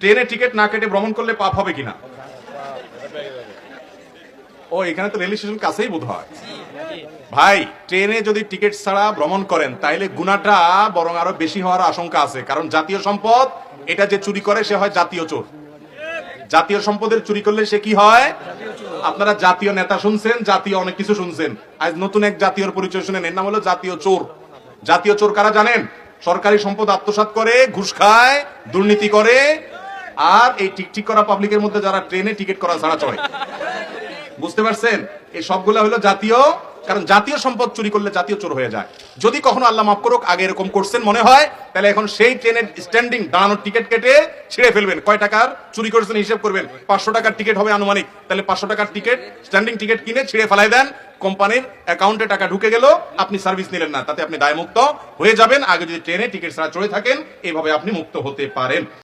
ট্রেনে টিকিট না কেটে ভ্রমণ করলে পাপ হবে কিনা? ও এখানে তো রেল স্টেশন কাছেই বোধ হয়। ভাই, ট্রেনে যদি টিকিট ছাড়া ভ্রমণ করেন তাইলে গুনাহটা বরং আরো বেশি হওয়ার আশঙ্কা আছে, কারণ জাতীয় সম্পদ এটা যে চুরি করে সে হয় জাতীয় চোর। জাতীয় সম্পদের চুরি করলে সে কি হয়? আপনারা জাতীয় নেতা শুনছেন, জাতীয় অনেক কিছু শুনছেন, আজ নতুন এক জাতীয় পরিচয় শুনেন, এর নাম হলো জাতীয় চোর। জাতীয় চোর কারা জানেন? সরকারি সম্পদ আত্মসাৎ করে, ঘুষ খায়, দুর্নীতি করে, আর এই টিকটিক করা পাবলিকের মধ্যে যারা ট্রেনে টিকিট করা ছাড়া চড়ে। বুঝতে পারছেন? এই সবগুলো হলো জাতীয়, কারণ জাতীয় সম্পদ চুরি করলে জাতীয় চোর হয়ে যায়। যদি কখনো আল্লাহ মাফ করুক আগে এরকম করছেন মনে হয়, তাহলে এখন সেই ট্রেনের স্ট্যান্ডিং দাঁড়ানোর টিকিট কেটে ছিঁড়ে ফেলবেন। কয় টাকার চুরি করেছেন হিসেব করবেন, 500 টাকার টিকিট হবে আনুমানিক, তাহলে 500 টাকার টিকিট স্ট্যান্ডিং টিকিট কিনে ছিঁড়ে ফেলাই দেন, কোম্পানির অ্যাকাউন্টে টাকা ঢুকে গেল, আপনি সার্ভিস নিলেন না, তাতে আপনি দায়মুক্ত হয়ে যাবেন। আগে যদি ট্রেনে টিকিট ছাড়া চড়ে থাকেন, এইভাবে আপনি মুক্ত হতে পারেন।